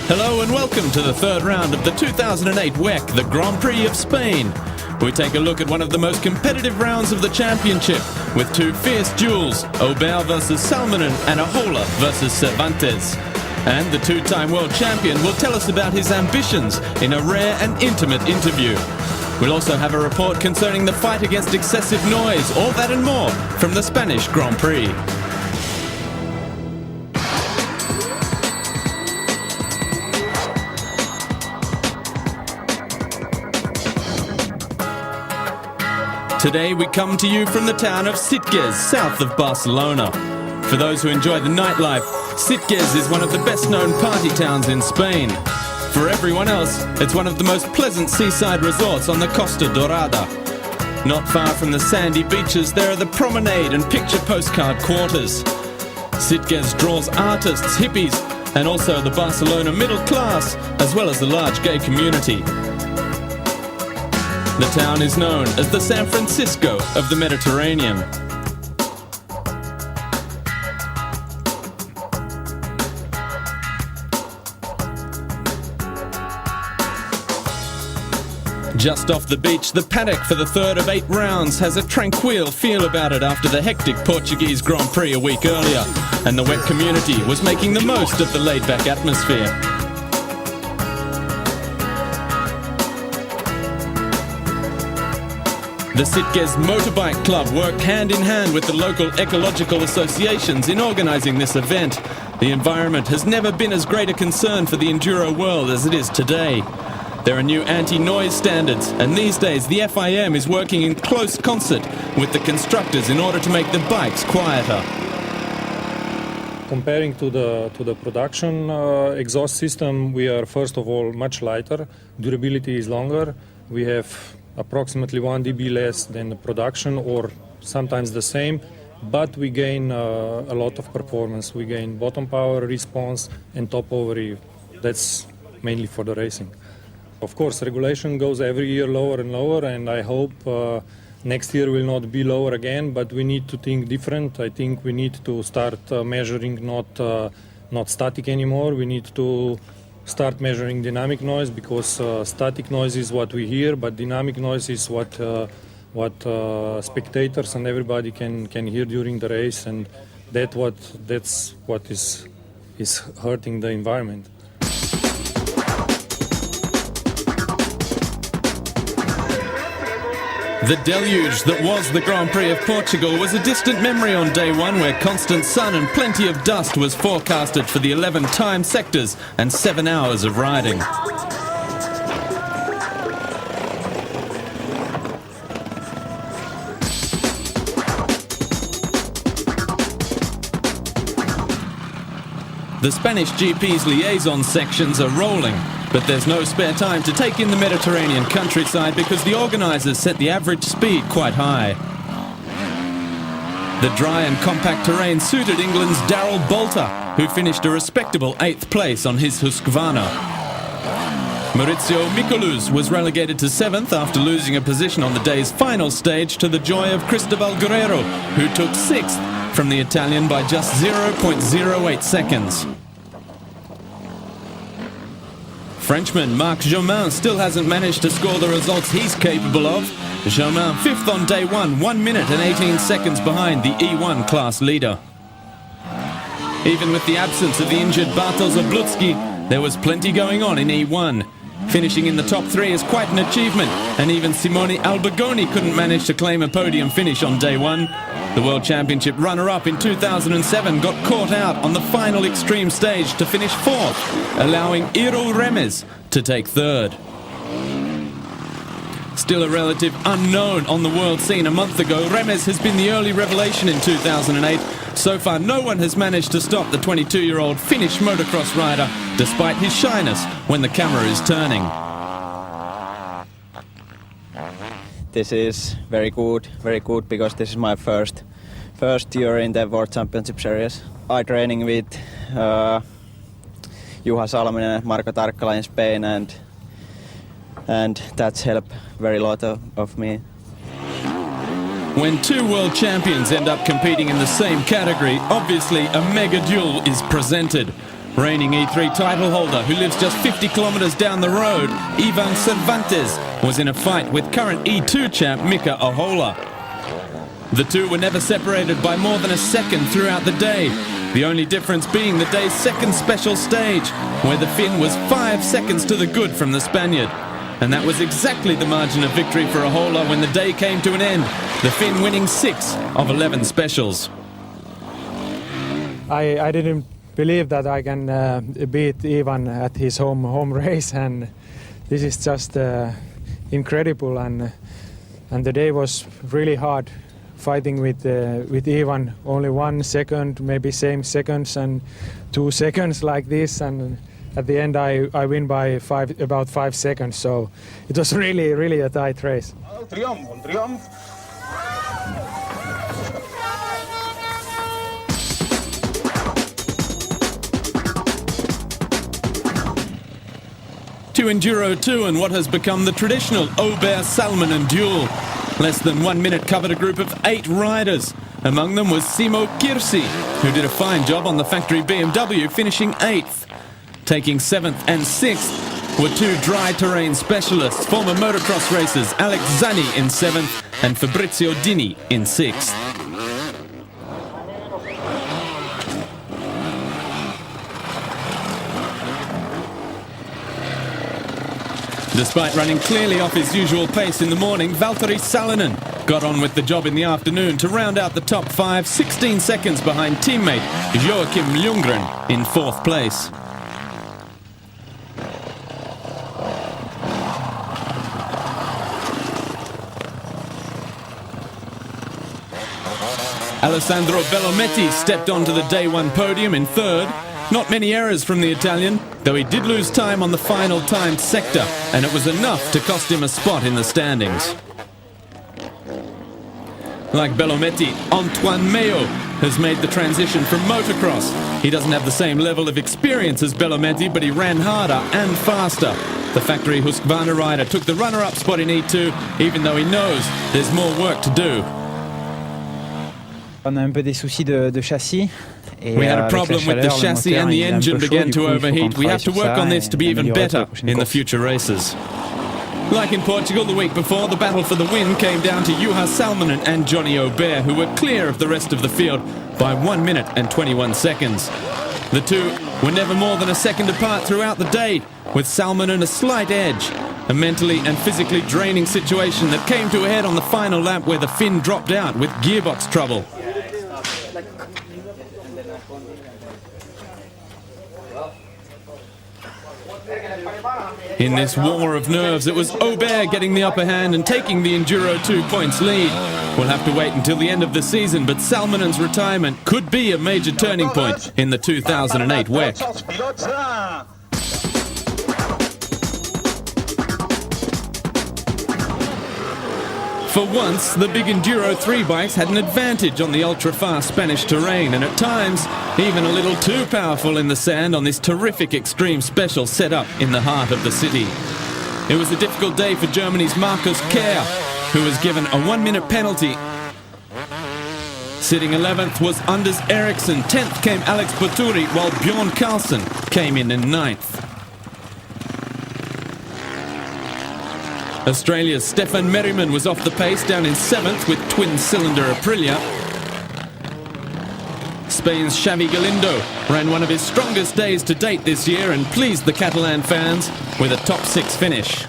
Hello and welcome to the third round of the 2008 WEC, the Grand Prix of Spain. We take a look at one of the most competitive rounds of the championship with two fierce duels, Aubert versus Salminen and Ahola versus Cervantes. And the two-time world champion will tell us about his ambitions in a rare and intimate interview. We'll also have a report concerning the fight against excessive noise, all that and more from the Spanish Grand Prix. Today we come to you from the town of Sitges, south of Barcelona. For those who enjoy the nightlife, Sitges is one of the best-known party towns in Spain. For everyone else, it's one of the most pleasant seaside resorts on the Costa Dorada. Not far from the sandy beaches, there are the promenade and picture postcard quarters. Sitges draws artists, hippies, and also the Barcelona middle class, as well as the large gay community. The town is known as the San Francisco of the Mediterranean. Just off the beach, the paddock for the third of 8 rounds has a tranquil feel about it after the hectic Portuguese Grand Prix a week earlier, and the WEC community was making the most of the laid-back atmosphere. The Sitges Motorbike Club worked hand in hand with the local ecological associations in organising this event. The environment has never been as great a concern for the enduro world as it is today. There are new anti-noise standards, and these days the FIM is working in close concert with the constructors in order to make the bikes quieter. Comparing to the production exhaust system, we are first of all much lighter. Durability is longer. We have approximately 1 dB less than the production, or sometimes the same, but we gain a lot of performance. We gain bottom power, response, and top over. That's mainly for the racing. Of course, regulation goes every year lower and lower, and I hope next year will not be lower again, but we need to think different. I think we need to start measuring not static anymore. We need to start measuring dynamic noise, because static noise is what we hear, but dynamic noise is what spectators and everybody can hear during the race, and that's what is hurting the environment. The deluge that was the Grand Prix of Portugal was a distant memory on day one, where constant sun and plenty of dust was forecasted for the 11 time sectors and 7 hours of riding. The Spanish GP's liaison sections are rolling, but there's no spare time to take in the Mediterranean countryside because the organisers set the average speed quite high. The dry and compact terrain suited England's Darrell Bolter, who finished a respectable 8th place on his Husqvarna. Maurizio Micoluz was relegated to 7th after losing a position on the day's final stage, to the joy of Cristobal Guerrero, who took 6th from the Italian by just 0.08 seconds. Frenchman Marc Jomain still hasn't managed to score the results he's capable of. Jomain 5th on day 1, 1 minute and 18 seconds behind the E1 class leader. Even with the absence of the injured Bartosz Zabłocki, there was plenty going on in E1. Finishing in the top 3 is quite an achievement, and even Simone Albagoni couldn't manage to claim a podium finish on day 1. The World Championship runner-up in 2007 got caught out on the final extreme stage to finish 4th, allowing Iro Remes to take 3rd. Still a relative unknown on the world scene a month ago, Remes has been the early revelation in 2008. So far, no one has managed to stop the 22-year-old Finnish motocross rider, despite his shyness when the camera is turning. This is very good, because this is my first year in the World Championship Series. I'm training with Juha Salminen and Marco Tarkkala in Spain, and that's helped very lot of me. When two world champions end up competing in the same category, obviously a mega duel is presented. Reigning E3 title holder, who lives just 50 kilometres down the road, Ivan Cervantes, was in a fight with current E2 champ Mika Ahola. The two were never separated by more than a second throughout the day, the only difference being the day's second special stage, where the Finn was 5 seconds to the good from the Spaniard. And that was exactly the margin of victory for Ahola when the day came to an end, the Finn winning 6 of 11 specials. I didn't believe that I can beat Ivan at his home race, and this is just incredible. And the day was really hard, fighting with Ivan. Only 1 second, maybe same seconds, and 2 seconds like this, and at the end I win by about 5 seconds. So it was really a tight race. Triumph. To Enduro 2 and what has become the traditional Aubert-Salminen duel. Less than 1 minute covered a group of 8 riders. Among them was Simo Kirsi, who did a fine job on the factory BMW, finishing 8th. Taking 7th and 6th were 2 dry terrain specialists, former motocross racers Alex Zani in 7th and Fabrizio Dini in 6th. Despite running clearly off his usual pace in the morning, Valtteri Salonen got on with the job in the afternoon to round out the top 5, 16 seconds behind teammate Joachim Ljunggren in 4th place. Alessandro Bellometti stepped onto the day 1 podium in 3rd. Not many errors from the Italian, though he did lose time on the final timed sector, and it was enough to cost him a spot in the standings. Like Bellometti, Antoine Mayo has made the transition from motocross. He doesn't have the same level of experience as Bellometti, but he ran harder and faster. The factory Husqvarna rider took the runner-up spot in E2, even though he knows there's more work to do. On a un peu des soucis de châssis. We had a problem with the chassis and the engine began to overheat. We have to work on this to be even better in the future races. Like in Portugal the week before, the battle for the win came down to Juha Salminen and Johnny Aubert, who were clear of the rest of the field by 1 minute and 21 seconds. The two were never more than a second apart throughout the day, with Salminen a slight edge. A mentally and physically draining situation that came to a head on the final lap where the Finn dropped out with gearbox trouble. In this war of nerves, it was Aubert getting the upper hand and taking the Enduro 2 points lead. We'll have to wait until the end of the season, but Salminen's retirement could be a major turning point in the 2008 WEC. For once, the big Enduro 3 bikes had an advantage on the ultra-fast Spanish terrain, and at times, even a little too powerful in the sand on this terrific extreme special set up in the heart of the city. It was a difficult day for Germany's Markus Kerr, who was given a 1-minute penalty. Sitting 11th was Anders Eriksson, 10th came Alex Baturi, while Bjorn Carlsen came in 9th. Australia's Stefan Merriman was off the pace, down in 7th with twin-cylinder Aprilia. Spain's Xavi Galindo ran one of his strongest days to date this year and pleased the Catalan fans with a top 6 finish.